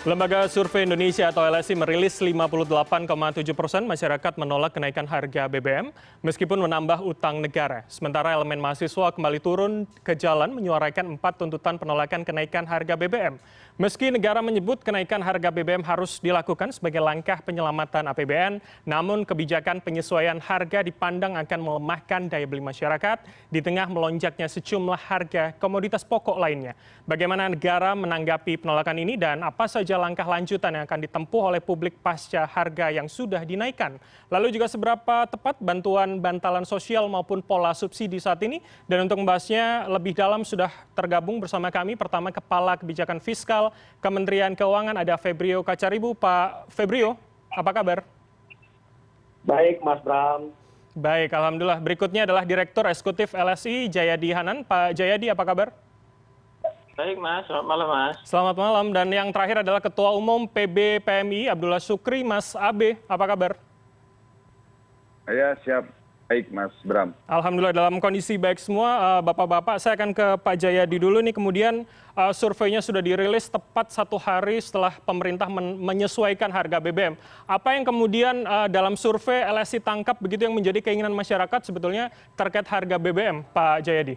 Lembaga Survei Indonesia atau LSI merilis 58,7% masyarakat menolak kenaikan harga BBM meskipun menambah utang negara. Sementara elemen mahasiswa kembali turun ke jalan menyuarakan 4 tuntutan penolakan kenaikan harga BBM. Meski negara menyebut kenaikan harga BBM harus dilakukan sebagai langkah penyelamatan APBN, namun kebijakan penyesuaian harga dipandang akan melemahkan daya beli masyarakat di tengah melonjaknya sejumlah harga komoditas pokok lainnya. Bagaimana negara menanggapi penolakan ini dan apa saja langkah lanjutan yang akan ditempuh oleh publik pasca harga yang sudah dinaikkan? Lalu juga seberapa tepat bantuan bantalan sosial maupun pola subsidi saat ini? Dan untuk membahasnya lebih dalam sudah tergabung bersama kami pertama Kepala Kebijakan Fiskal Kementerian Keuangan ada Febrio Kacaribu. Pak Febrio, apa kabar? Baik, Mas Bram. Baik, alhamdulillah. Berikutnya adalah Direktur Eksekutif LSI Jayadi Hanan. Pak Jayadi, apa kabar? Baik Mas, selamat malam Mas. Selamat malam. Dan yang terakhir adalah Ketua Umum PB PMI Abdullah Sukri. Mas Abe, apa kabar? Saya siap. Baik Mas Bram. Alhamdulillah dalam kondisi baik semua. Bapak-bapak, saya akan ke Pak Jayadi dulu nih. Kemudian surveinya sudah dirilis tepat 1 hari setelah pemerintah menyesuaikan harga BBM. Apa yang kemudian dalam survei LSI tangkap begitu yang menjadi keinginan masyarakat sebetulnya terkait harga BBM, Pak Jayadi?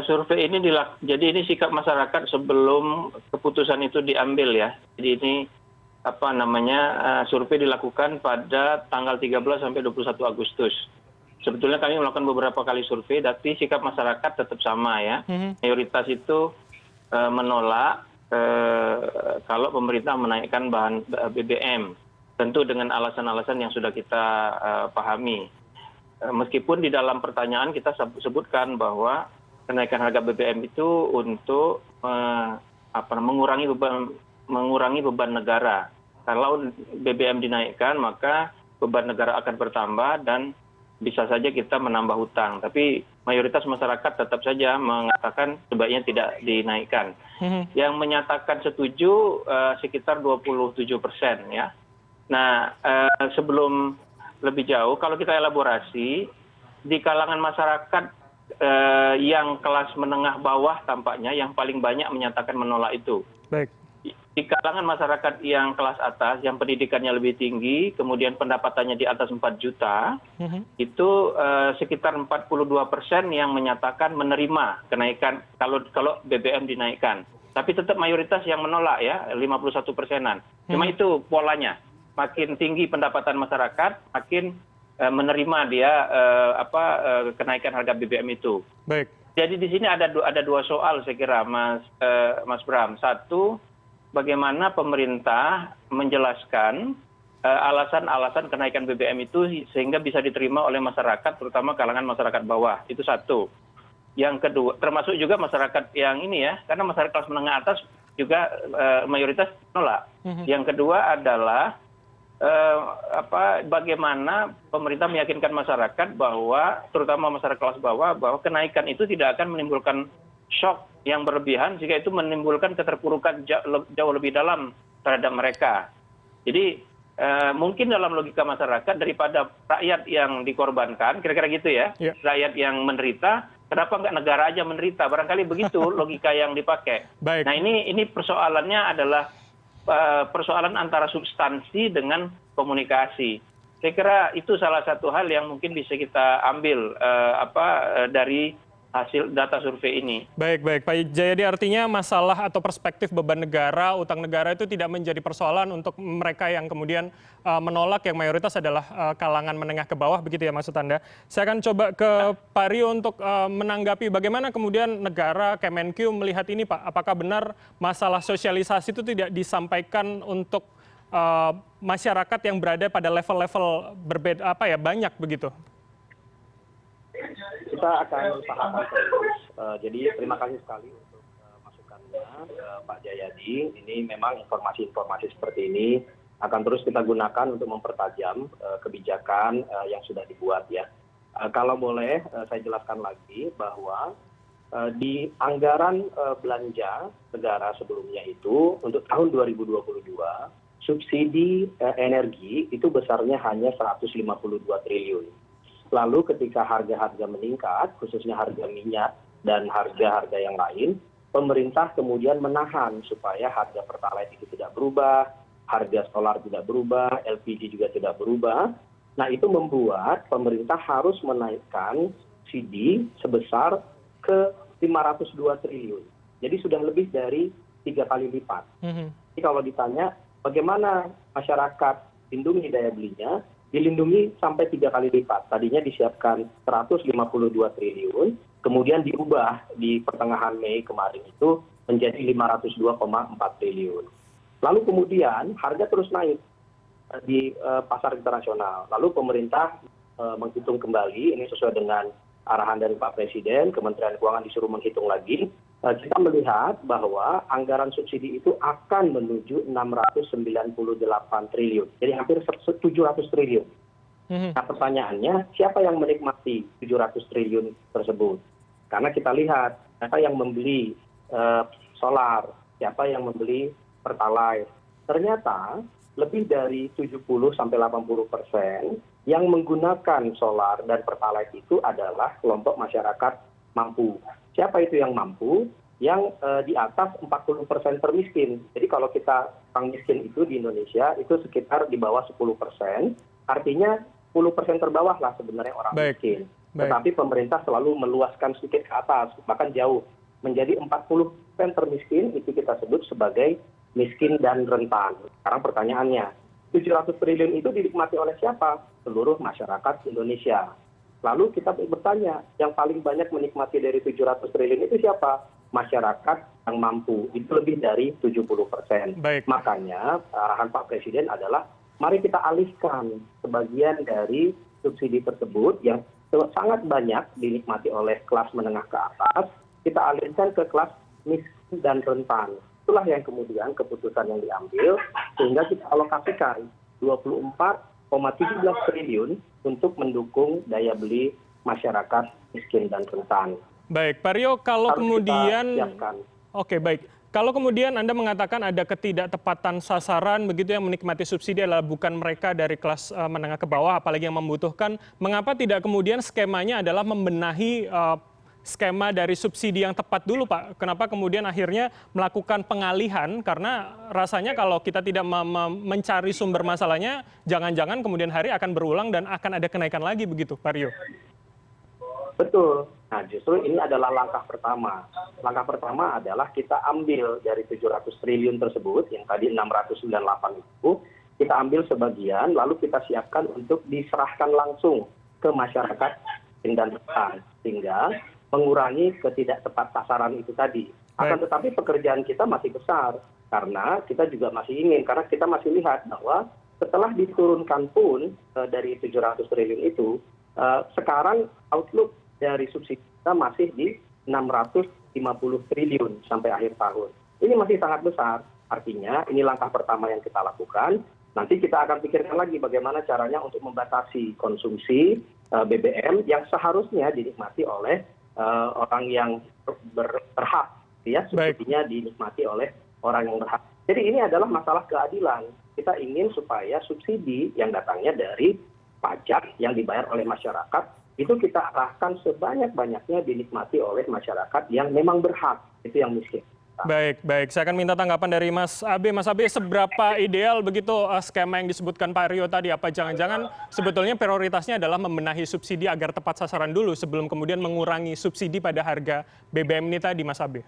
Survei ini jadi ini sikap masyarakat sebelum keputusan itu diambil ya. Jadi ini survei dilakukan pada tanggal 13 sampai 21 Agustus. Sebetulnya kami melakukan beberapa kali survei, tapi sikap masyarakat tetap sama ya. Mayoritas itu menolak kalau pemerintah menaikkan bahan BBM, tentu dengan alasan-alasan yang sudah kita pahami. Meskipun di dalam pertanyaan kita sebutkan bahwa kenaikan harga BBM itu untuk mengurangi beban negara. Kalau BBM dinaikkan maka beban negara akan bertambah dan bisa saja kita menambah hutang. Tapi mayoritas masyarakat tetap saja mengatakan sebaiknya tidak dinaikkan. Yang menyatakan setuju sekitar 27% ya. Nah, sebelum lebih jauh, kalau kita elaborasi di kalangan masyarakat yang kelas menengah bawah tampaknya yang paling banyak menyatakan menolak itu. Baik. Di kalangan masyarakat yang kelas atas, yang pendidikannya lebih tinggi, kemudian pendapatannya di atas 4 juta, itu sekitar 42% yang menyatakan menerima kenaikan kalau BBM dinaikkan. Tapi tetap mayoritas yang menolak ya, 51%-an. Cuma itu polanya. Makin tinggi pendapatan masyarakat, makin menerima dia kenaikan harga BBM itu. Baik. Jadi di sini ada dua soal saya kira Mas Bram. Satu, bagaimana pemerintah menjelaskan alasan-alasan kenaikan BBM itu sehingga bisa diterima oleh masyarakat, terutama kalangan masyarakat bawah. Itu satu. Yang kedua, termasuk juga masyarakat yang ini ya, karena masyarakat kelas menengah atas juga mayoritas menolak. Yang kedua adalah bagaimana pemerintah meyakinkan masyarakat bahwa, terutama masyarakat kelas bawah, bahwa kenaikan itu tidak akan menimbulkan shock yang berlebihan sehingga itu menimbulkan keterpurukan jauh lebih dalam terhadap mereka. Jadi mungkin dalam logika masyarakat daripada rakyat yang dikorbankan, kira-kira gitu ya, rakyat yang menderita, kenapa nggak negara aja menderita? Barangkali begitu logika yang dipakai. Baik. Nah ini persoalannya adalah persoalan antara substansi dengan komunikasi. Saya kira itu salah satu hal yang mungkin bisa kita ambil dari hasil data survei ini. Baik. Pak Jayadi, artinya masalah atau perspektif beban negara, utang negara itu tidak menjadi persoalan untuk mereka yang kemudian menolak, yang mayoritas adalah kalangan menengah ke bawah, begitu ya maksud Anda. Saya akan coba ke Pak Rio untuk menanggapi bagaimana kemudian negara, Kemenkyu melihat ini Pak. Apakah benar masalah sosialisasi itu tidak disampaikan untuk masyarakat yang berada pada level-level berbeda, banyak begitu? Kita akan usahakan terus. Jadi terima kasih sekali untuk masukannya Pak Jayadi. Ini memang informasi-informasi seperti ini akan terus kita gunakan untuk mempertajam kebijakan yang sudah dibuat ya. Kalau boleh saya jelaskan lagi bahwa di anggaran belanja negara sebelumnya itu untuk tahun 2022 subsidi energi itu besarnya hanya 152 triliun. Lalu ketika harga-harga meningkat, khususnya harga minyak dan harga-harga yang lain, pemerintah kemudian menahan supaya harga Pertalite itu tidak berubah, harga solar tidak berubah, LPG juga tidak berubah. Nah, itu membuat pemerintah harus menaikkan subsidi sebesar ke 502 triliun. Jadi sudah lebih dari 3 kali lipat. Jadi kalau ditanya bagaimana masyarakat lindungi daya belinya, dilindungi sampai 3 kali lipat. Tadinya disiapkan 152 triliun, kemudian diubah di pertengahan Mei kemarin itu menjadi 502,4 triliun. Lalu kemudian harga terus naik di pasar internasional. Lalu pemerintah menghitung kembali, ini sesuai dengan arahan dari Pak Presiden, Kementerian Keuangan disuruh menghitung lagi. Kita melihat bahwa anggaran subsidi itu akan menuju 698 triliun. Jadi hampir 700 triliun. Nah, pertanyaannya, siapa yang menikmati 700 triliun tersebut? Karena kita lihat, siapa yang membeli solar, siapa yang membeli Pertalite. Ternyata lebih dari 70-80% yang menggunakan solar dan Pertalite itu adalah kelompok masyarakat mampu. Siapa itu yang mampu? Yang di atas 40% termiskin. Jadi kalau kita orang miskin itu di Indonesia itu sekitar di bawah 10%. Artinya 10% terbawah lah sebenarnya orang miskin. Tetapi pemerintah selalu meluaskan sedikit ke atas, bahkan jauh. Menjadi 40% termiskin itu kita sebut sebagai miskin dan rentan. Sekarang pertanyaannya, 700 triliun itu dinikmati oleh siapa? Seluruh masyarakat Indonesia. Lalu kita bertanya, yang paling banyak menikmati dari 700 triliun itu siapa? Masyarakat yang mampu. Itu lebih dari 70%. Makanya arahan Pak Presiden adalah, mari kita alihkan sebagian dari subsidi tersebut yang sangat banyak dinikmati oleh kelas menengah ke atas, kita alihkan ke kelas miskin dan rentan. Itulah yang kemudian keputusan yang diambil, sehingga kita alokasikan 24,17 triliun untuk mendukung daya beli masyarakat miskin dan rentan. Baik, Pak Rio, kalau kalau kemudian Anda mengatakan ada ketidaktepatan sasaran begitu yang menikmati subsidi adalah bukan mereka dari kelas menengah ke bawah, apalagi yang membutuhkan, mengapa tidak kemudian skemanya adalah membenahi skema dari subsidi yang tepat dulu, Pak? Kenapa kemudian akhirnya melakukan pengalihan? Karena rasanya kalau kita tidak mencari sumber masalahnya, jangan-jangan kemudian hari akan berulang dan akan ada kenaikan lagi begitu, Pak Rio? Betul. Nah, justru ini adalah langkah pertama. Langkah pertama adalah kita ambil dari 700 triliun tersebut, yang tadi 698 itu, kita ambil sebagian, lalu kita siapkan untuk diserahkan langsung ke masyarakat dan rentan, sehingga mengurangi ketidaktepat sasaran itu tadi. Akan tetapi pekerjaan kita masih besar, karena kita juga masih ingin, karena kita masih lihat bahwa setelah diturunkan pun dari 700 triliun itu, sekarang outlook dari subsidi kita masih di 650 triliun sampai akhir tahun. Ini masih sangat besar, artinya ini langkah pertama yang kita lakukan. Nanti kita akan pikirkan lagi bagaimana caranya untuk membatasi konsumsi BBM yang seharusnya dinikmati oleh orang yang berhak, ya, subsidinya dinikmati oleh orang yang berhak. Jadi ini adalah masalah keadilan. Kita ingin supaya subsidi yang datangnya dari pajak yang dibayar oleh masyarakat itu kita arahkan sebanyak-banyaknya dinikmati oleh masyarakat yang memang berhak, itu yang miskin. Baik, saya akan minta tanggapan dari Mas Abe. Mas Abe, seberapa ideal begitu skema yang disebutkan Pak Rio tadi? Apa jangan-jangan sebetulnya prioritasnya adalah membenahi subsidi agar tepat sasaran dulu sebelum kemudian mengurangi subsidi pada harga BBM ini tadi, Mas Abe?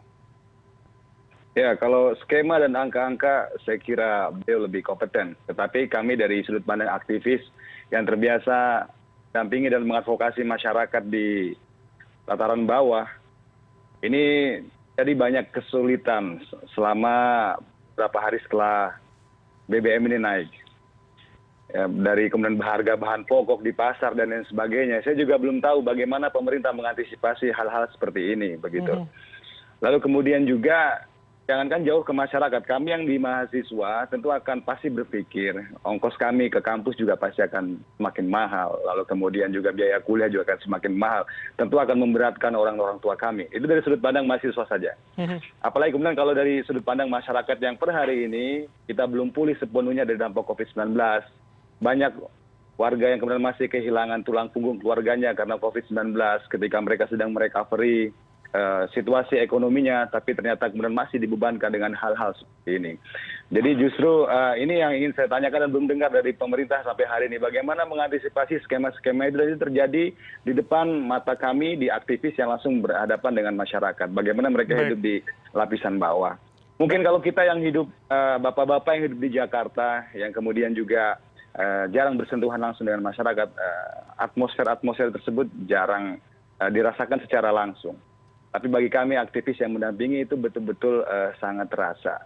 Ya, kalau skema dan angka-angka saya kira beliau lebih kompeten. Tetapi kami dari sudut pandang aktivis yang terbiasa dampingi dan mengadvokasi masyarakat di tataran bawah, ini jadi banyak kesulitan selama beberapa hari setelah BBM ini naik. Ya, dari kemudian harga bahan pokok di pasar dan lain sebagainya. Saya juga belum tahu bagaimana pemerintah mengantisipasi hal-hal seperti ini, begitu. Lalu kemudian juga jangankan jauh ke masyarakat, kami yang di mahasiswa tentu akan pasti berpikir ongkos kami ke kampus juga pasti akan semakin mahal, lalu kemudian juga biaya kuliah juga akan semakin mahal, tentu akan memberatkan orang tua kami. Itu dari sudut pandang mahasiswa saja. Apalagi kemudian kalau dari sudut pandang masyarakat yang per hari ini kita belum pulih sepenuhnya dari dampak COVID-19, banyak warga yang kemudian masih kehilangan tulang punggung keluarganya karena COVID-19 ketika mereka sedang merecovery. situasi ekonominya, tapi ternyata kemudian masih dibebankan dengan hal-hal seperti ini. Jadi justru ini yang ingin saya tanyakan dan belum dengar dari pemerintah sampai hari ini. Bagaimana mengantisipasi skema-skema itu terjadi di depan mata kami, di aktivis yang langsung berhadapan dengan masyarakat. Bagaimana mereka hidup di lapisan bawah. Mungkin kalau kita yang hidup, bapak-bapak yang hidup di Jakarta, yang kemudian juga jarang bersentuhan langsung dengan masyarakat, atmosfer tersebut jarang dirasakan secara langsung. Tapi bagi kami aktivis yang mendampingi itu betul-betul sangat terasa.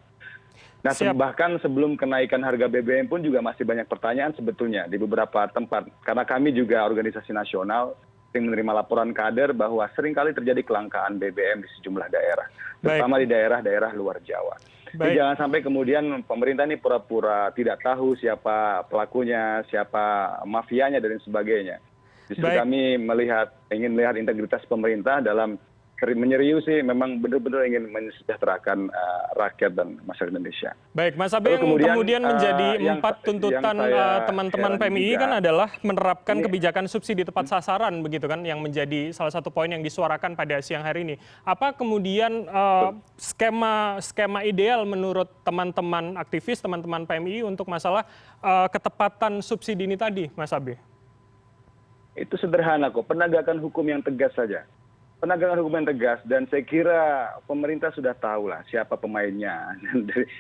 Nah, bahkan sebelum kenaikan harga BBM pun juga masih banyak pertanyaan sebetulnya di beberapa tempat. Karena kami juga organisasi nasional sering menerima laporan kader bahwa seringkali terjadi kelangkaan BBM di sejumlah daerah. Terutama di daerah-daerah luar Jawa. Jadi jangan sampai kemudian pemerintah ini pura-pura tidak tahu siapa pelakunya, siapa mafianya, dan sebagainya. Justru kami ingin melihat integritas pemerintah dalam menyeriusi, memang benar-benar ingin mensejahterakan rakyat dan masyarakat Indonesia. Baik, Mas Abe, yang kemudian menjadi 4 tuntutan teman-teman PMII kan adalah menerapkan kebijakan subsidi tepat sasaran, begitu kan, yang menjadi salah satu poin yang disuarakan pada siang hari ini. Apa kemudian skema ideal menurut teman-teman aktivis, teman-teman PMII untuk masalah ketepatan subsidi ini tadi, Mas Abe? Itu sederhana kok, penegakan hukum yang tegas saja. Penegakan hukum yang tegas, dan saya kira pemerintah sudah tahu lah siapa pemainnya,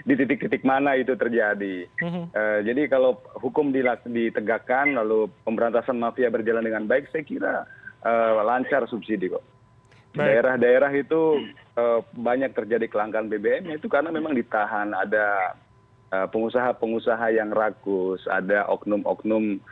di titik-titik mana itu terjadi. Jadi kalau hukum ditegakkan, lalu pemberantasan mafia berjalan dengan baik, saya kira lancar subsidi kok. Di daerah-daerah itu banyak terjadi kelangkaan BBM, itu karena memang ditahan, ada pengusaha-pengusaha yang rakus, ada oknum-oknum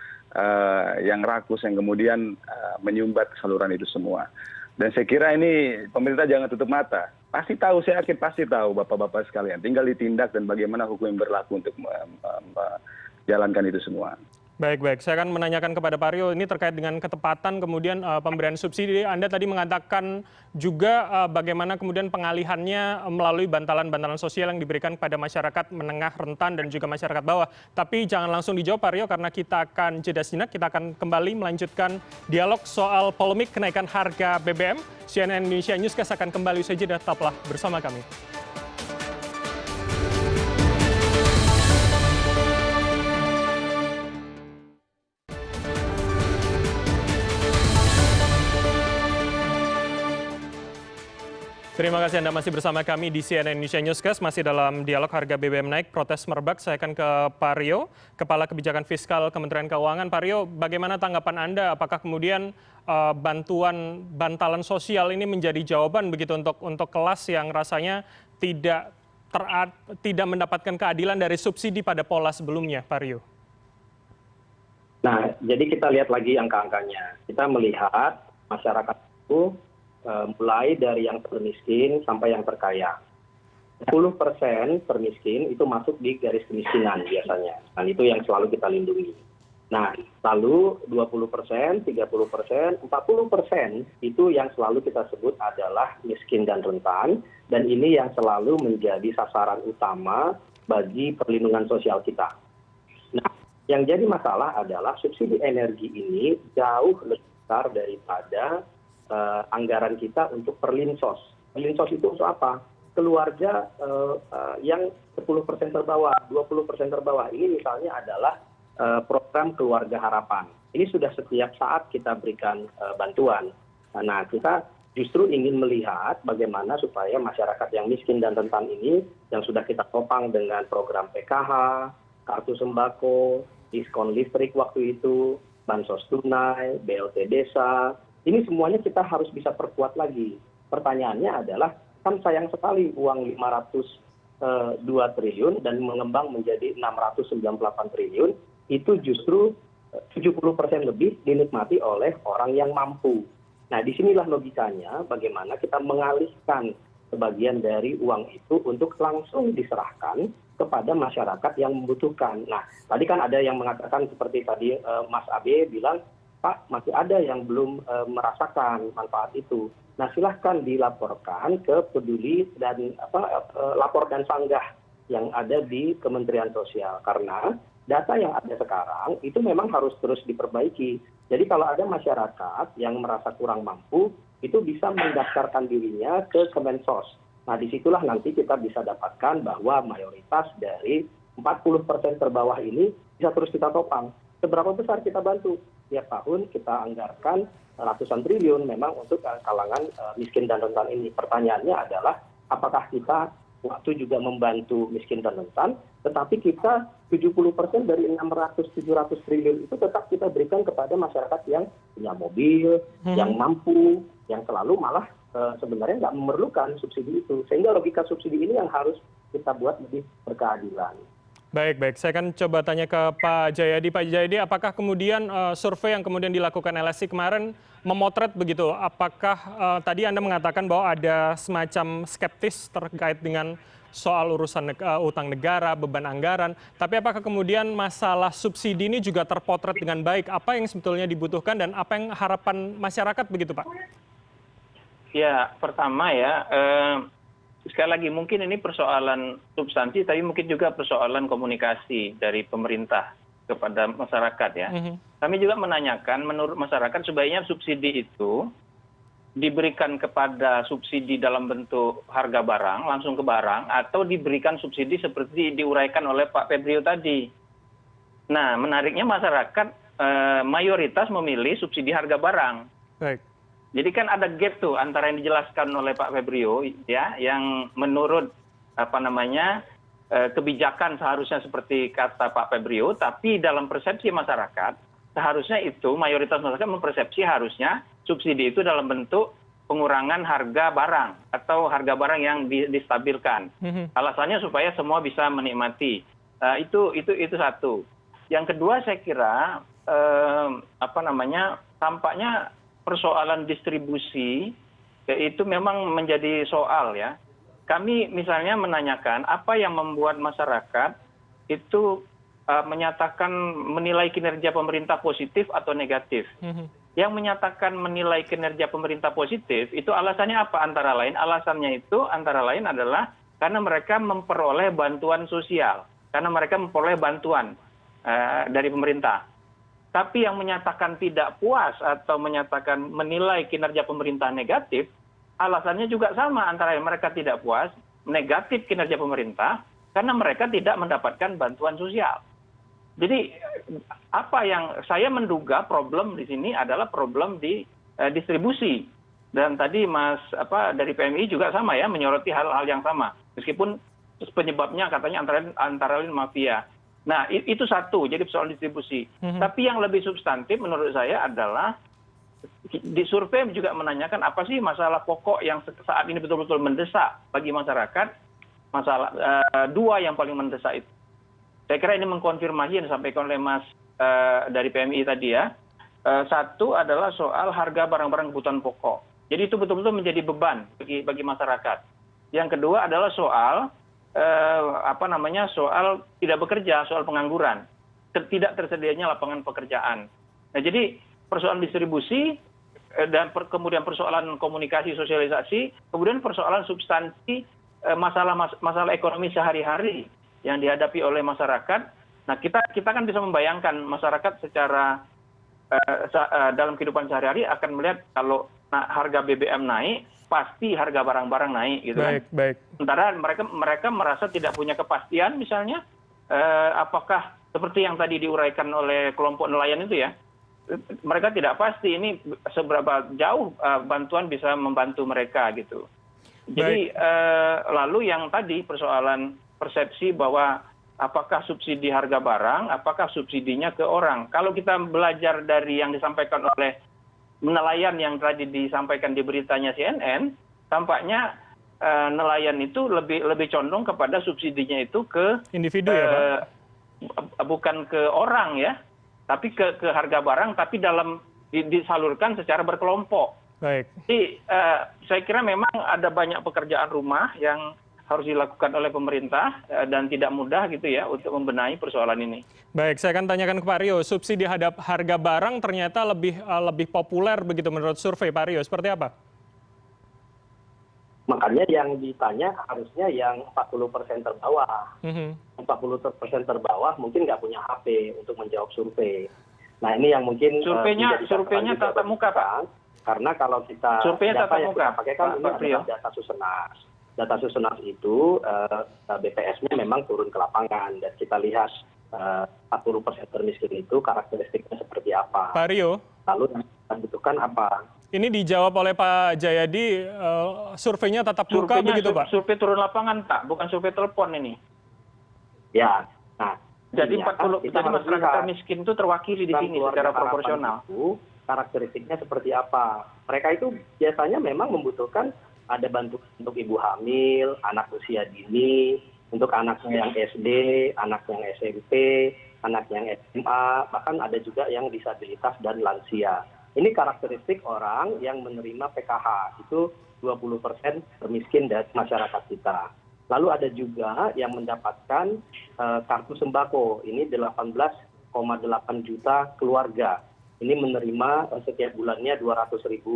yang rakus yang kemudian menyumbat saluran itu semua. Dan saya kira ini pemerintah jangan tutup mata. Pasti tahu, saya yakin pasti tahu bapak-bapak sekalian. Tinggal ditindak dan bagaimana hukum yang berlaku untuk menjalankan itu semua. Baik. Saya akan menanyakan kepada Pak Rio ini terkait dengan ketepatan kemudian pemberian subsidi. Anda tadi mengatakan juga bagaimana kemudian pengalihannya melalui bantalan-bantalan sosial yang diberikan kepada masyarakat menengah, rentan, dan juga masyarakat bawah. Tapi jangan langsung dijawab, Pak Rio, karena kita akan jeda sejenak. Kita akan kembali melanjutkan dialog soal polemik kenaikan harga BBM. CNN Indonesia Newscast akan kembali usai jeda. Tetaplah bersama kami. Terima kasih Anda masih bersama kami di CNN Indonesia Newscast, masih dalam dialog harga BBM naik, protes merebak. Saya akan ke Pak Rio, Kepala Kebijakan Fiskal Kementerian Keuangan. Pak Rio, bagaimana tanggapan Anda? Apakah kemudian bantalan sosial ini menjadi jawaban begitu untuk kelas yang rasanya tidak mendapatkan keadilan dari subsidi pada pola sebelumnya, Pak Rio? Nah, jadi kita lihat lagi angka-angkanya. Kita melihat masyarakat itu mulai dari yang termiskin sampai yang terkaya. 10% termiskin itu masuk di garis kemiskinan biasanya. Dan itu yang selalu kita lindungi. Nah, lalu 20%, 30%, 40% itu yang selalu kita sebut adalah miskin dan rentan. Dan ini yang selalu menjadi sasaran utama bagi perlindungan sosial kita. Nah, yang jadi masalah adalah subsidi energi ini jauh lebih besar daripada anggaran kita untuk perlinsos. Perlinsos itu untuk apa? Keluarga yang 10% terbawah, 20% terbawah. Ini misalnya adalah program Keluarga Harapan. Ini sudah setiap saat kita berikan bantuan. Nah, kita justru ingin melihat bagaimana supaya masyarakat yang miskin dan rentan ini, yang sudah kita topang dengan program PKH, kartu sembako, diskon listrik waktu itu, bansos tunai, BLT desa, ini semuanya kita harus bisa perkuat lagi. Pertanyaannya adalah, kan sayang sekali uang 502 triliun dan mengembang menjadi 698 triliun, itu justru 70% lebih dinikmati oleh orang yang mampu. Nah, disinilah logikanya bagaimana kita mengalihkan sebagian dari uang itu untuk langsung diserahkan kepada masyarakat yang membutuhkan. Nah, tadi kan ada yang mengatakan seperti tadi Mas Abe bilang, Pak, masih ada yang belum merasakan manfaat itu. Nah, silahkan dilaporkan ke peduli dan lapor dan sanggah yang ada di Kementerian Sosial. Karena data yang ada sekarang itu memang harus terus diperbaiki. Jadi kalau ada masyarakat yang merasa kurang mampu, itu bisa mendaftarkan dirinya ke Kemensos. Nah, disitulah nanti kita bisa dapatkan bahwa mayoritas dari 40% terbawah ini bisa terus kita topang. Seberapa besar kita bantu? Tiap tahun kita anggarkan ratusan triliun memang untuk kalangan miskin dan rentan ini. Pertanyaannya adalah apakah kita waktu juga membantu miskin dan rentan, tetapi kita 70% dari 600-700 triliun itu tetap kita berikan kepada masyarakat yang punya mobil, yang mampu, yang selalu malah sebenarnya nggak memerlukan subsidi itu. Sehingga logika subsidi ini yang harus kita buat lebih berkeadilan. Baik, saya akan coba tanya ke Pak Jayadi. Pak Jayadi, apakah kemudian survei yang kemudian dilakukan LSI kemarin memotret begitu? Apakah tadi Anda mengatakan bahwa ada semacam skeptis terkait dengan soal urusan utang negara, beban anggaran. Tapi apakah kemudian masalah subsidi ini juga terpotret dengan baik? Apa yang sebetulnya dibutuhkan dan apa yang harapan masyarakat begitu, Pak? Ya, pertama ya, sekali lagi mungkin ini persoalan substansi, tapi mungkin juga persoalan komunikasi dari pemerintah kepada masyarakat ya. Kami juga menanyakan menurut masyarakat sebaiknya subsidi itu diberikan kepada subsidi dalam bentuk harga barang, langsung ke barang, atau diberikan subsidi seperti diuraikan oleh Pak Febrio tadi. Nah, menariknya masyarakat mayoritas memilih subsidi harga barang. Baik. Jadi kan ada gap tuh antara yang dijelaskan oleh Pak Febrio ya, yang menurut kebijakan seharusnya seperti kata Pak Febrio, tapi dalam persepsi masyarakat seharusnya itu mayoritas masyarakat mempersepsi harusnya subsidi itu dalam bentuk pengurangan harga barang atau harga barang yang distabilkan. Alasannya supaya semua bisa menikmati. Itu satu. Yang kedua saya kira tampaknya persoalan distribusi itu memang menjadi soal ya. Kami misalnya menanyakan apa yang membuat masyarakat itu menyatakan menilai kinerja pemerintah positif atau negatif. Yang menyatakan menilai kinerja pemerintah positif itu alasannya apa? Alasannya itu antara lain adalah karena mereka memperoleh bantuan sosial, karena mereka memperoleh bantuan dari pemerintah. Tapi yang menyatakan tidak puas atau menyatakan menilai kinerja pemerintah negatif, alasannya juga sama, antara mereka tidak puas, negatif kinerja pemerintah, karena mereka tidak mendapatkan bantuan sosial. Jadi apa yang saya menduga problem di sini adalah problem di distribusi. Dan tadi Mas dari PMI juga sama ya, menyoroti hal-hal yang sama. Meskipun penyebabnya katanya antara lain mafia. Nah, itu satu, jadi soal distribusi. Tapi yang lebih substantif menurut saya adalah di survei juga menanyakan apa sih masalah pokok yang saat ini betul-betul mendesak bagi masyarakat. Masalah dua yang paling mendesak itu. Saya kira ini mengkonfirmasi yang disampaikan oleh Mas dari PMI tadi ya. Satu adalah soal harga barang-barang kebutuhan pokok. Jadi itu betul-betul menjadi beban bagi masyarakat. Yang kedua adalah soal soal tidak bekerja, soal pengangguran, tidak tersedianya lapangan pekerjaan. Nah, jadi persoalan distribusi dan kemudian persoalan komunikasi sosialisasi, kemudian persoalan substansi masalah ekonomi sehari-hari yang dihadapi oleh masyarakat. Nah, kita kan bisa membayangkan masyarakat secara dalam kehidupan sehari-hari akan melihat kalau harga BBM naik, pasti harga barang-barang naik gitu kan. Baik. Sementara mereka merasa tidak punya kepastian misalnya apakah seperti yang tadi diuraikan oleh kelompok nelayan itu ya. Mereka tidak pasti ini seberapa jauh bantuan bisa membantu mereka gitu. Jadi lalu yang tadi persoalan persepsi bahwa apakah subsidi harga barang, apakah subsidinya ke orang. Kalau kita belajar dari yang disampaikan oleh nelayan yang tadi disampaikan di beritanya CNN, tampaknya nelayan itu lebih condong kepada subsidinya itu ke individu ya, Pak? Bukan ke orang ya, tapi ke harga barang, tapi disalurkan secara berkelompok. Baik. Jadi saya kira memang ada banyak pekerjaan rumah yang harus dilakukan oleh pemerintah dan tidak mudah gitu ya untuk membenahi persoalan ini. Baik, saya akan tanyakan ke Pak Rio, subsidi harga barang ternyata lebih populer begitu menurut survei Pak Rio, seperti apa? Makanya yang ditanya harusnya yang 40% terbawah. 40% terbawah mungkin nggak punya HP untuk menjawab survei. Nah, ini yang mungkin surveinya tatap muka, Pak. Karena kalau kita Surveinya data tatap yang muka, kita pakai kan Pak ini Priyo. adalah data Susenas. Data Susenas itu BPS-nya memang turun ke lapangan dan kita lihat 40% termiskin itu karakteristiknya seperti apa. Pak Rio, Lalu yang kita butuhkan apa? ini dijawab oleh Pak Jayadi, surveinya tatap muka Surveinya begitu Pak? survei turun lapangan, Pak, bukan survei telepon ini. Ya, nah. Jadi artinya kan 40, kita jadi harus masyarakat lihat termiskin itu terwakili di program sini keluarga secara harapan proporsional. itu karakteristiknya seperti apa. Mereka itu biasanya memang membutuhkan ada bantuan untuk ibu hamil, anak usia dini, untuk anaknya yang SD, anak yang SMP, anak yang SMA, bahkan ada juga yang disabilitas dan lansia. Ini karakteristik orang yang menerima PKH, itu 20% termiskin dari masyarakat kita. Lalu ada juga yang mendapatkan kartu sembako, ini 18,8 juta keluarga. Ini menerima setiap bulannya Rp200.000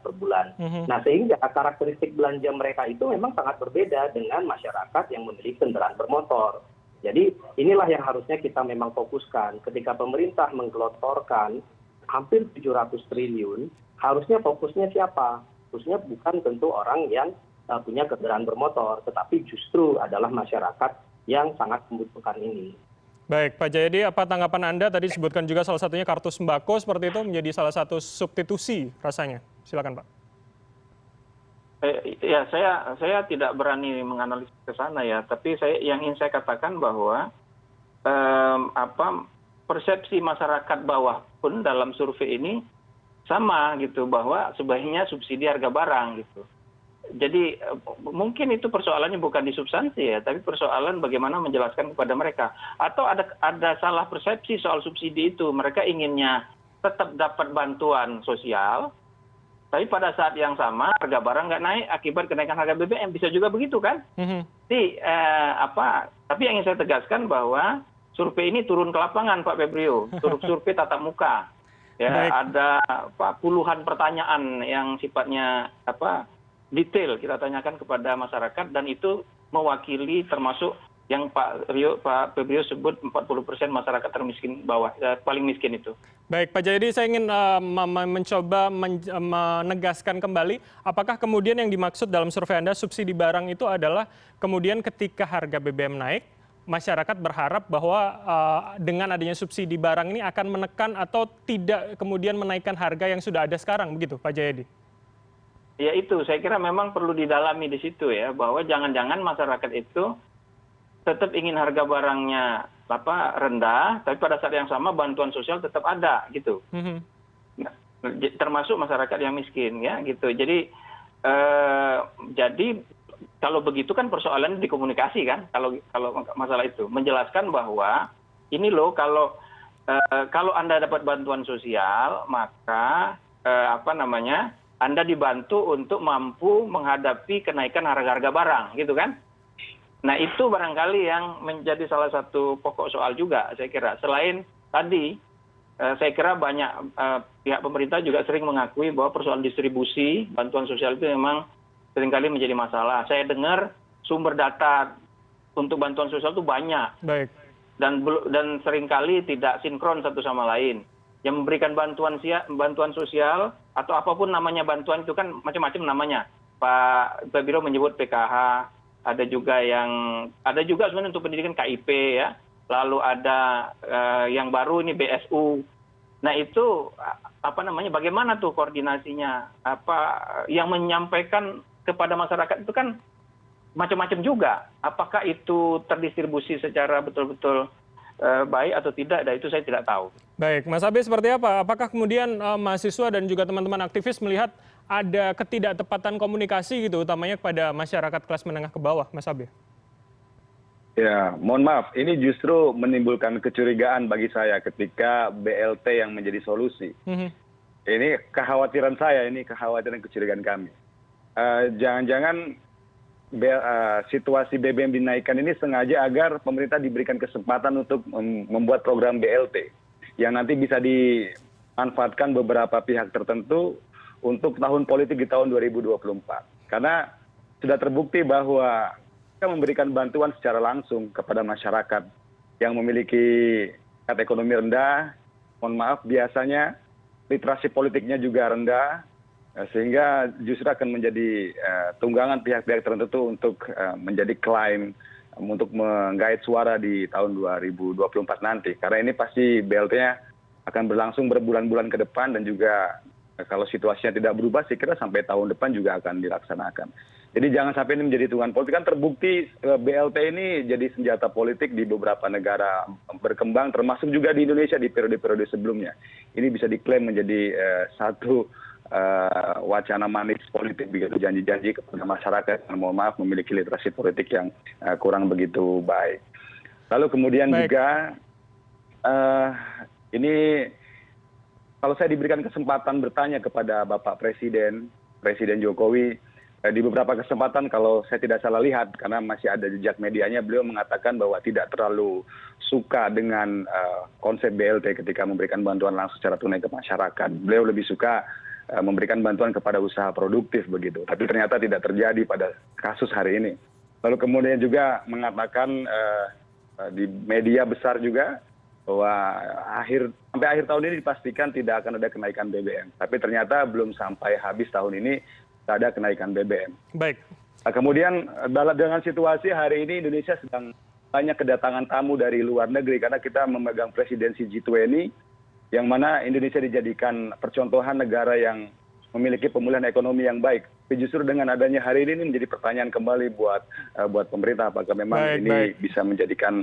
per bulan. Nah, sehingga karakteristik belanja mereka itu memang sangat berbeda dengan masyarakat yang memiliki kendaraan bermotor. Jadi inilah yang harusnya kita memang fokuskan. Ketika pemerintah menggelontorkan hampir 700 triliun, harusnya fokusnya siapa? Fokusnya bukan tentu orang yang punya kendaraan bermotor, tetapi justru adalah masyarakat yang sangat membutuhkan ini. Baik, Pak Jayadi, apa tanggapan Anda? Tadi disebutkan juga salah satunya kartu sembako seperti itu menjadi salah satu substitusi rasanya. Silakan Pak. Ya, saya tidak berani menganalisis ke sana ya, tapi yang ingin saya katakan bahwa persepsi masyarakat bawah pun dalam survei ini sama gitu, bahwa sebaiknya subsidi harga barang gitu. Jadi mungkin itu persoalannya bukan di substansi ya, tapi persoalan bagaimana menjelaskan kepada mereka. Atau ada salah persepsi soal subsidi itu. Mereka inginnya tetap dapat bantuan sosial, tapi pada saat yang sama harga barang nggak naik akibat kenaikan harga BBM. Bisa juga begitu kan? Jadi tapi yang ingin saya tegaskan bahwa survei ini turun ke lapangan, Pak Febrio. Survei tatap muka. Ya, ada puluhan pertanyaan yang sifatnya detail kita tanyakan kepada masyarakat, dan itu mewakili termasuk yang Pak Febrio sebut 40% masyarakat termiskin bawah, paling miskin itu. Baik, Pak Jayadi, saya ingin mencoba menegaskan kembali, apakah kemudian yang dimaksud dalam survei Anda subsidi barang itu adalah kemudian ketika harga BBM naik, masyarakat berharap bahwa dengan adanya subsidi barang ini akan menekan atau tidak kemudian menaikkan harga yang sudah ada sekarang, begitu Pak Jayadi? Ya itu, saya kira memang perlu didalami di situ ya, bahwa jangan-jangan masyarakat itu tetap ingin harga barangnya rendah, tapi pada saat yang sama bantuan sosial tetap ada gitu. Nah, termasuk masyarakat yang miskin ya gitu. Jadi kalau begitu kan persoalannya dikomunikasi kan, kalau masalah itu menjelaskan bahwa ini loh, kalau Anda dapat bantuan sosial maka Anda dibantu untuk mampu menghadapi kenaikan harga-harga barang, gitu kan? Nah, itu barangkali yang menjadi salah satu pokok soal juga, saya kira. Selain tadi, saya kira banyak pihak pemerintah juga sering mengakui bahwa persoalan distribusi bantuan sosial itu memang seringkali menjadi masalah. Saya dengar sumber data untuk bantuan sosial itu banyak. Baik. Dan seringkali tidak sinkron satu sama lain. Yang memberikan bantuan sosial atau apapun namanya bantuan itu kan macam-macam namanya. Pak Biro menyebut PKH, ada juga sebenarnya untuk pendidikan KIP ya. Lalu ada yang baru ini BSU. Nah, itu bagaimana tuh koordinasinya? Yang menyampaikan kepada masyarakat itu kan macam-macam juga. Apakah itu terdistribusi secara betul-betul baik atau tidak, itu saya tidak tahu. Baik, Mas Abe seperti apa? Apakah kemudian mahasiswa dan juga teman-teman aktivis melihat ada ketidaktepatan komunikasi gitu, utamanya kepada masyarakat kelas menengah ke bawah, Mas Abe? Ya, mohon maaf, ini justru menimbulkan kecurigaan bagi saya ketika BLT yang menjadi solusi. Ini kekhawatiran saya, ini kekhawatiran kecurigaan kami. Jangan-jangan situasi BBM dinaikkan ini sengaja agar pemerintah diberikan kesempatan untuk membuat program BLT yang nanti bisa dimanfaatkan beberapa pihak tertentu untuk tahun politik di tahun 2024. Karena sudah terbukti bahwa kita memberikan bantuan secara langsung kepada masyarakat yang memiliki tingkat ekonomi rendah, mohon maaf biasanya literasi politiknya juga rendah, sehingga justru akan menjadi tunggangan pihak-pihak tertentu untuk menjadi klaim untuk menggait suara di tahun 2024 nanti. Karena ini pasti BLT-nya akan berlangsung berbulan-bulan ke depan dan juga kalau situasinya tidak berubah, saya kira sampai tahun depan juga akan dilaksanakan. Jadi jangan sampai ini menjadi tunggangan politik. Kan terbukti BLT ini jadi senjata politik di beberapa negara berkembang, termasuk juga di Indonesia di periode-periode sebelumnya. Ini bisa diklaim menjadi satu wacana manis politik, begitu, janji-janji kepada masyarakat yang mohon maaf memiliki literasi politik yang kurang begitu baik. Lalu kemudian juga ini kalau saya diberikan kesempatan bertanya kepada Bapak Presiden Jokowi, di beberapa kesempatan kalau saya tidak salah lihat, karena masih ada jejak medianya, beliau mengatakan bahwa tidak terlalu suka dengan konsep BLT ketika memberikan bantuan langsung secara tunai ke masyarakat. Beliau lebih suka memberikan bantuan kepada usaha produktif begitu. Tapi ternyata tidak terjadi pada kasus hari ini. Lalu kemudian juga mengatakan di media besar juga bahwa sampai akhir tahun ini dipastikan tidak akan ada kenaikan BBM. Tapi ternyata belum sampai habis tahun ini tidak ada kenaikan BBM. Baik. Nah, kemudian dengan situasi hari ini Indonesia sedang banyak kedatangan tamu dari luar negeri karena kita memegang presidensi G20, yang mana Indonesia dijadikan percontohan negara yang memiliki pemulihan ekonomi yang baik. Tapi justru dengan adanya hari ini menjadi pertanyaan kembali buat pemerintah, apakah memang ini bisa menjadikan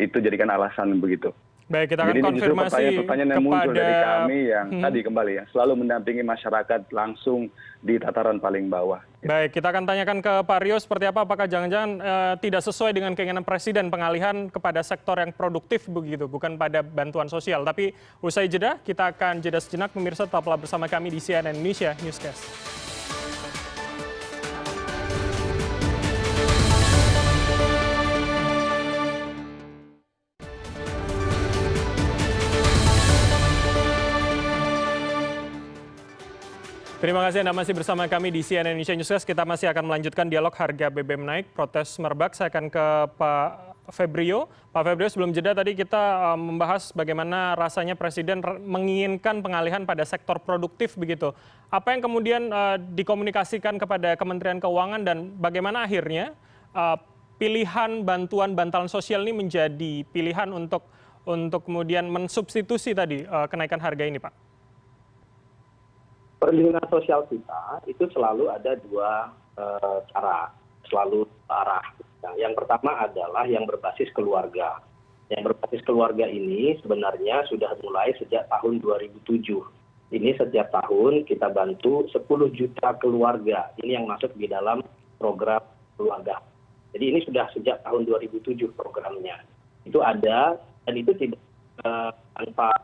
itu jadikan alasan begitu. Baik, kita akan Jadi ini justru konfirmasi pertanyaan yang muncul dari kepada kami yang tadi kembali ya, selalu mendampingi masyarakat langsung di tataran paling bawah. Baik, kita akan tanyakan ke Pak Rio seperti apa, apakah jangan-jangan tidak sesuai dengan keinginan Presiden pengalihan kepada sektor yang produktif begitu, bukan pada bantuan sosial. Tapi usai jeda, kita akan jeda sejenak, pemirsa tetaplah bersama kami di CNN Indonesia Newscast. Terima kasih Anda masih bersama kami di CNN Indonesia Newscast. Kita masih akan melanjutkan dialog harga BBM naik, protes merebak. Saya akan ke Pak Febrio. Pak Febrio, sebelum jeda tadi kita membahas bagaimana rasanya Presiden menginginkan pengalihan pada sektor produktif begitu. Apa yang kemudian dikomunikasikan kepada Kementerian Keuangan dan bagaimana akhirnya pilihan bantuan bantalan sosial ini menjadi pilihan untuk kemudian mensubstitusi tadi kenaikan harga ini, Pak? Perlindungan sosial kita itu selalu ada dua cara, selalu arah. Nah, yang pertama adalah yang berbasis keluarga. Yang berbasis keluarga ini sebenarnya sudah mulai sejak tahun 2007. Ini setiap tahun kita bantu 10 juta keluarga. Ini yang masuk di dalam program keluarga. Jadi ini sudah sejak tahun 2007 programnya. Itu ada dan itu tidak tanpa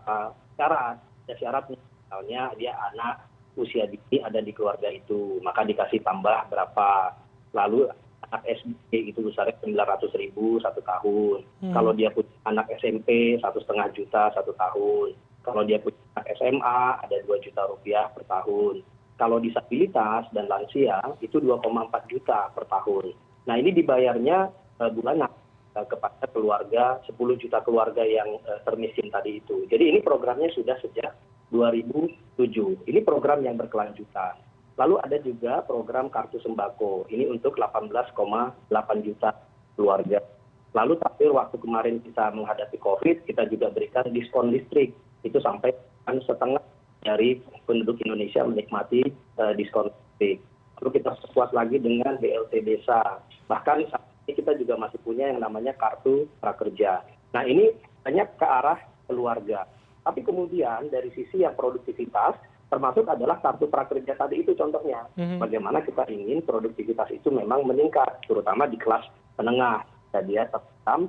syarat. Ada syaratnya, misalnya dia anak usia dini ada di keluarga itu, maka dikasih tambah berapa. Lalu anak SD itu besarnya 900.000 1 tahun. Kalau dia punya anak SMP 1,5 juta 1 tahun. Kalau dia punya anak SMA ada 2 juta rupiah per tahun. Kalau disabilitas dan lansia itu 2,4 juta per tahun. Nah ini dibayarnya bulanan kepada keluarga, 10 juta keluarga yang termiskin tadi itu. Jadi ini programnya sudah sejak 2007. Ini program yang berkelanjutan. Lalu ada juga program kartu sembako. Ini untuk 18,8 juta keluarga. Lalu terakhir waktu kemarin kita menghadapi COVID, kita juga berikan diskon listrik. Itu sampai setengah dari penduduk Indonesia menikmati diskon listrik. Lalu kita perkuat lagi dengan BLT desa. Bahkan saat ini kita juga masih punya yang namanya kartu prakerja. Nah ini banyak ke arah keluarga. Tapi kemudian dari sisi yang produktivitas, termasuk adalah kartu prakerja tadi itu contohnya. Bagaimana kita ingin produktivitas itu memang meningkat, terutama di kelas menengah. Dia tetap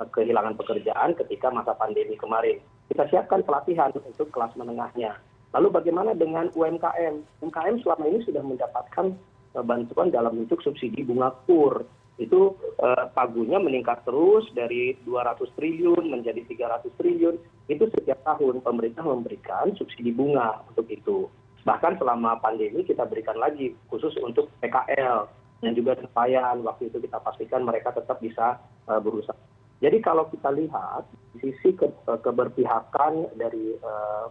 kehilangan pekerjaan ketika masa pandemi kemarin. Kita siapkan pelatihan untuk kelas menengahnya. Lalu bagaimana dengan UMKM? UMKM selama ini sudah mendapatkan bantuan dalam bentuk subsidi bunga KUR. Itu pagunya meningkat terus dari 200 triliun menjadi 300 triliun. Itu setiap tahun pemerintah memberikan subsidi bunga untuk itu. Bahkan selama pandemi kita berikan lagi khusus untuk PKL dan juga nelayan. Waktu itu kita pastikan mereka tetap bisa berusaha. Jadi kalau kita lihat sisi keberpihakan dari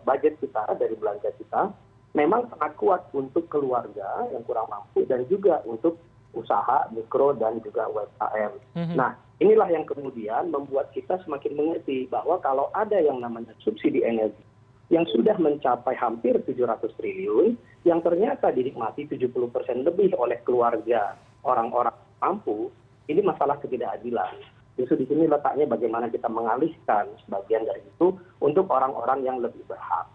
budget kita, dari belanja kita, memang sangat kuat untuk keluarga yang kurang mampu dan juga untuk usaha mikro dan juga UMKM. Nah, inilah yang kemudian membuat kita semakin mengerti bahwa kalau ada yang namanya subsidi energi yang sudah mencapai hampir 700 triliun, yang ternyata dinikmati 70% lebih oleh keluarga orang-orang mampu, ini masalah ketidakadilan. Justru di sini letaknya bagaimana kita mengalihkan sebagian dari itu untuk orang-orang yang lebih berhak.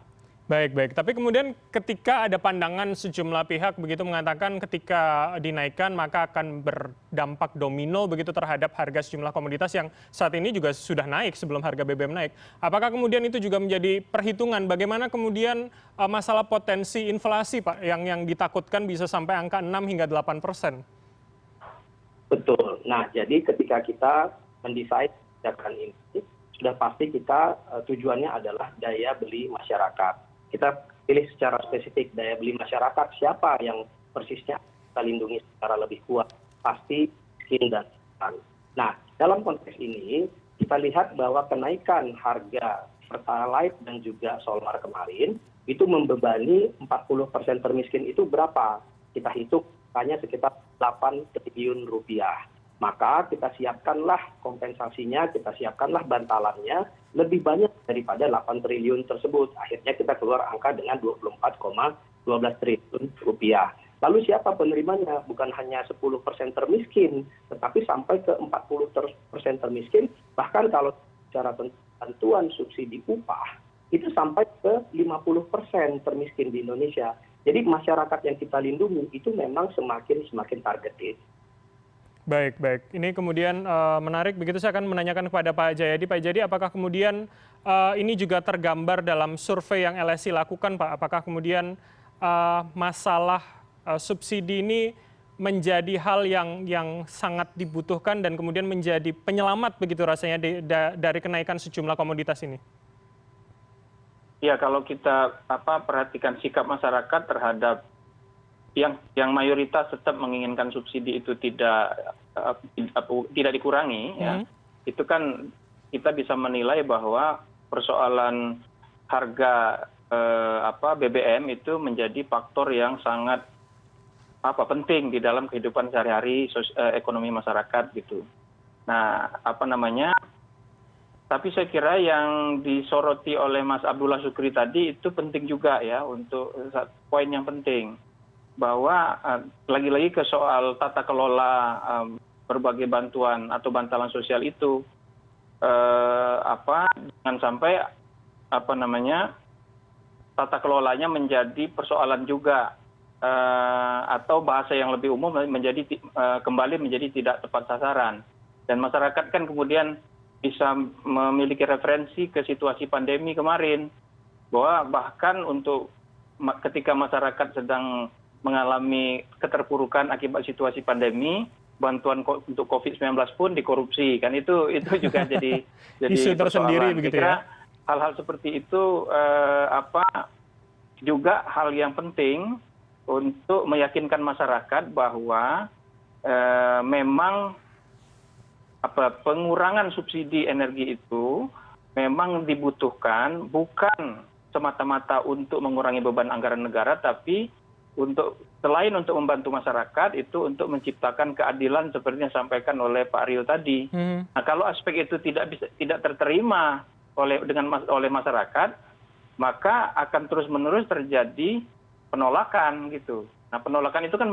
Baik. Tapi kemudian ketika ada pandangan sejumlah pihak begitu mengatakan ketika dinaikkan maka akan berdampak domino begitu terhadap harga sejumlah komoditas yang saat ini juga sudah naik sebelum harga BBM naik. Apakah kemudian itu juga menjadi perhitungan bagaimana kemudian masalah potensi inflasi Pak yang ditakutkan bisa sampai angka 6 hingga 8%? Betul. Nah, jadi ketika kita mendesain kebijakan ini, sudah pasti kita tujuannya adalah daya beli masyarakat. Kita pilih secara spesifik daya beli masyarakat, siapa yang persisnya kita lindungi secara lebih kuat, pasti miskin dan rentan. Nah, dalam konteks ini, kita lihat bahwa kenaikan harga Pertalite dan juga solar kemarin, itu membebani 40% termiskin itu berapa? Kita hitung hanya sekitar 8 triliun rupiah. Maka kita siapkanlah kompensasinya, kita siapkanlah bantalannya lebih banyak daripada 8 triliun tersebut. Akhirnya kita keluar angka dengan 24,12 triliun rupiah. Lalu siapa penerimanya? Bukan hanya 10% termiskin, tetapi sampai ke 40% termiskin. Bahkan kalau secara bantuan subsidi upah, itu sampai ke 50% termiskin di Indonesia. Jadi masyarakat yang kita lindungi itu memang semakin targeted. Baik. Ini kemudian menarik, begitu saya akan menanyakan kepada Pak Jayadi. Pak Jayadi, apakah kemudian ini juga tergambar dalam survei yang LSI lakukan, Pak? Apakah kemudian masalah subsidi ini menjadi hal yang sangat dibutuhkan dan kemudian menjadi penyelamat begitu rasanya dari kenaikan sejumlah komoditas ini? Ya, kalau kita perhatikan sikap masyarakat terhadap yang mayoritas tetap menginginkan subsidi itu tidak dikurangi, ya, itu kan kita bisa menilai bahwa persoalan harga BBM itu menjadi faktor yang sangat penting di dalam kehidupan sehari-hari ekonomi masyarakat gitu. Nah, tapi saya kira yang disoroti oleh Mas Abdullah Sukri tadi itu penting juga ya, untuk poin yang penting. Bahwa lagi-lagi ke soal tata kelola berbagai bantuan atau bantalan sosial itu, jangan sampai tata kelolanya menjadi persoalan juga, atau bahasa yang lebih umum kembali menjadi tidak tepat sasaran. Dan masyarakat kan kemudian bisa memiliki referensi ke situasi pandemi kemarin, bahwa bahkan untuk ketika masyarakat sedang mengalami keterpurukan akibat situasi pandemi, bantuan untuk COVID-19 pun dikorupsi, kan itu juga jadi isu tersendiri begitu ya. Hal-hal seperti itu juga hal yang penting untuk meyakinkan masyarakat bahwa memang pengurangan subsidi energi itu memang dibutuhkan, bukan semata-mata untuk mengurangi beban anggaran negara, tapi selain untuk membantu masyarakat, itu untuk menciptakan keadilan seperti yang disampaikan oleh Pak Rio tadi. Nah, kalau aspek itu tidak terterima oleh masyarakat, maka akan terus-menerus terjadi penolakan gitu. Nah, penolakan itu kan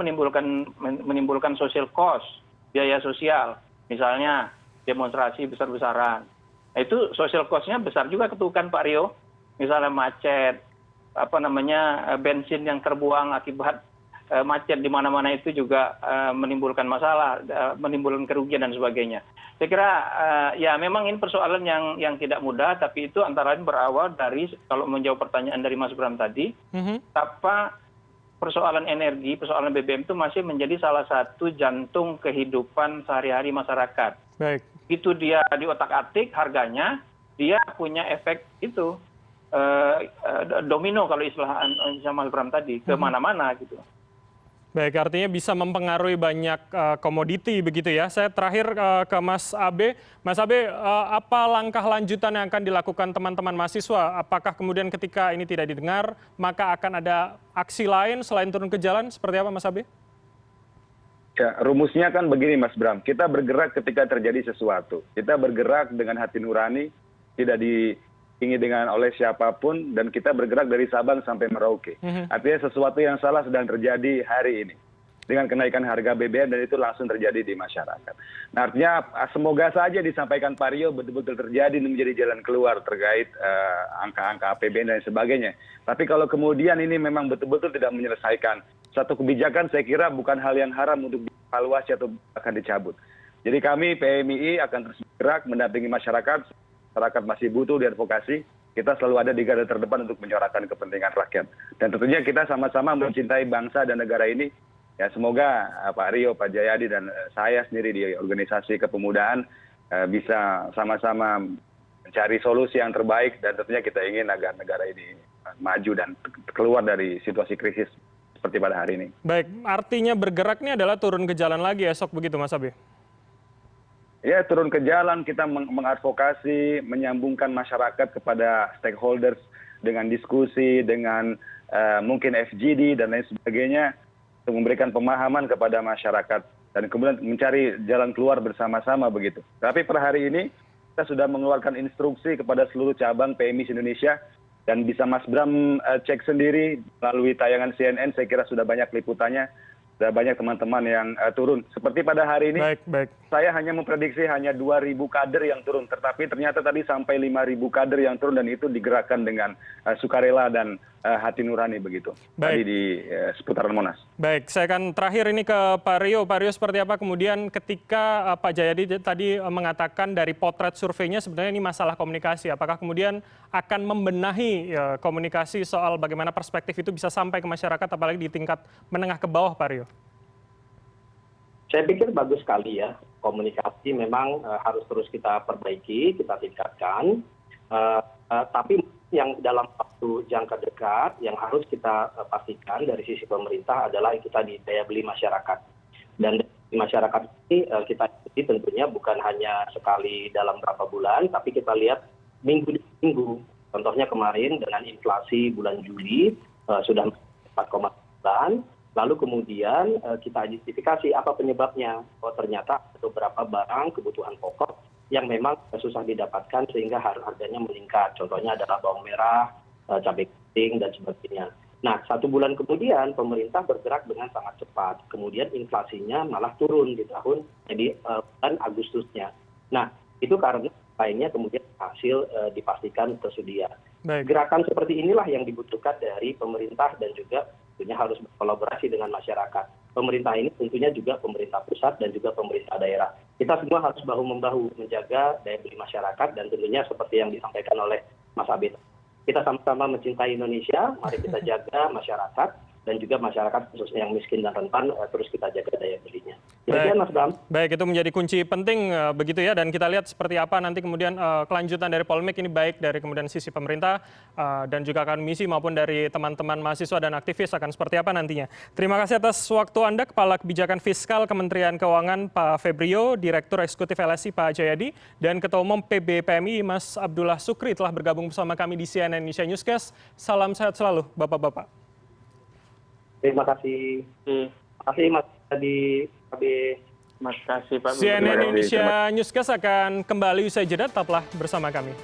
menimbulkan social cost, biaya sosial. Misalnya demonstrasi besar-besaran. Nah, itu social cost-nya besar juga kan Pak Rio. Misalnya macet, bensin yang terbuang akibat macet di mana-mana itu juga menimbulkan masalah, menimbulkan kerugian dan sebagainya. Saya kira ya memang ini persoalan yang tidak mudah, tapi itu antara lain berawal dari, kalau menjawab pertanyaan dari Mas Bram tadi, persoalan energi, persoalan BBM itu masih menjadi salah satu jantung kehidupan sehari-hari masyarakat. Baik. Itu dia di otak-atik harganya, dia punya efek itu. Domino kalau istilah Mas Bram tadi, kemana-mana gitu. Baik, artinya bisa mempengaruhi banyak komoditi begitu ya. Saya terakhir ke Mas Abe. Mas Abe, apa langkah lanjutan yang akan dilakukan teman-teman mahasiswa? Apakah kemudian ketika ini tidak didengar, maka akan ada aksi lain selain turun ke jalan? Seperti apa, Mas Abe? Ya, rumusnya kan begini Mas Bram, kita bergerak ketika terjadi sesuatu. Kita bergerak dengan hati nurani, tidak diingi dengan oleh siapapun, dan kita bergerak dari Sabang sampai Merauke. Artinya sesuatu yang salah sedang terjadi hari ini. Dengan kenaikan harga BBM dan itu langsung terjadi di masyarakat. Nah, artinya semoga saja disampaikan Pak Rio betul-betul terjadi dan menjadi jalan keluar terkait angka-angka APBN dan sebagainya. Tapi kalau kemudian ini memang betul-betul tidak menyelesaikan satu kebijakan, saya kira bukan hal yang haram untuk dievaluasi atau akan dicabut. Jadi kami PMII akan terus bergerak mendampingi masyarakat. Masyarakat masih butuh diadvokasi. Kita selalu ada di garda terdepan untuk menyuarakan kepentingan rakyat. Dan tentunya kita sama-sama mencintai bangsa dan negara ini. Ya, semoga Pak Rio, Pak Jayadi, dan saya sendiri di organisasi kepemudaan bisa sama-sama mencari solusi yang terbaik, dan tentunya kita ingin agar negara ini maju dan keluar dari situasi krisis seperti pada hari ini. Baik, artinya bergerak ini adalah turun ke jalan lagi esok begitu, Mas Abe? Ya, turun ke jalan, kita mengadvokasi, menyambungkan masyarakat kepada stakeholders dengan diskusi, dengan mungkin FGD dan lain sebagainya, untuk memberikan pemahaman kepada masyarakat dan kemudian mencari jalan keluar bersama-sama begitu. Tapi per hari ini kita sudah mengeluarkan instruksi kepada seluruh cabang PMI Indonesia, dan bisa Mas Bram cek sendiri melalui tayangan CNN, saya kira sudah banyak liputannya, sudah banyak teman-teman yang turun. Seperti pada hari ini, saya hanya memprediksi hanya 2.000 kader yang turun, tetapi ternyata tadi sampai 5.000 kader yang turun, dan itu digerakkan dengan sukarela dan hati nurani begitu. Tadi di seputaran Monas. Baik, saya akan terakhir ini ke Pak Rio. Pak Rio, seperti apa kemudian ketika Pak Jayadi tadi mengatakan dari potret surveinya sebenarnya ini masalah komunikasi. Apakah kemudian akan membenahi komunikasi soal bagaimana perspektif itu bisa sampai ke masyarakat, apalagi di tingkat menengah ke bawah, Pak Rio? Saya pikir bagus sekali ya, komunikasi memang harus terus kita perbaiki, kita tingkatkan. Tapi yang dalam waktu jangka dekat yang harus kita pastikan dari sisi pemerintah adalah itu tadi, daya beli masyarakat. Dan di masyarakat ini kita ikuti tentunya bukan hanya sekali dalam beberapa bulan, tapi kita lihat minggu demi minggu. Contohnya kemarin dengan inflasi bulan Juli sudah 4,9, lalu kemudian kita identifikasi apa penyebabnya. Oh, ternyata ada beberapa barang kebutuhan pokok yang memang susah didapatkan sehingga harganya meningkat. Contohnya adalah bawang merah, cabai keriting, dan sebagainya. Nah, 1 bulan kemudian pemerintah bergerak dengan sangat cepat. Kemudian inflasinya malah turun di bulan Agustusnya. Nah, itu karena lainnya kemudian hasil dipastikan tersedia. Gerakan seperti inilah yang dibutuhkan dari pemerintah dan juga tentunya harus berkolaborasi dengan masyarakat. Pemerintah ini tentunya juga pemerintah pusat dan juga pemerintah daerah. Kita semua harus bahu-membahu menjaga daya beli masyarakat, dan tentunya seperti yang disampaikan oleh Mas Abid. Kita sama-sama mencintai Indonesia, mari kita jaga masyarakat dan juga masyarakat khususnya yang miskin dan rentan terus kita jaga daya belinya. Demikian, Mas Bram. Baik, itu menjadi kunci penting begitu ya, dan kita lihat seperti apa nanti kemudian kelanjutan dari polemik ini, baik dari kemudian sisi pemerintah dan juga akademisi maupun dari teman-teman mahasiswa dan aktivis akan seperti apa nantinya. Terima kasih atas waktu Anda, Kepala Kebijakan Fiskal Kementerian Keuangan Pak Febrio, Direktur Eksekutif LSI Pak Jayadi, dan Ketua Umum PB PMI Mas Abdullah Sukri telah bergabung bersama kami di CNN Indonesia Newscast. Salam sehat selalu, Bapak-Bapak. Terima kasih. Terima kasih Mas Adi. Terima kasih Pak. CNN Indonesia Newscast akan kembali usai jeda, tetaplah bersama kami.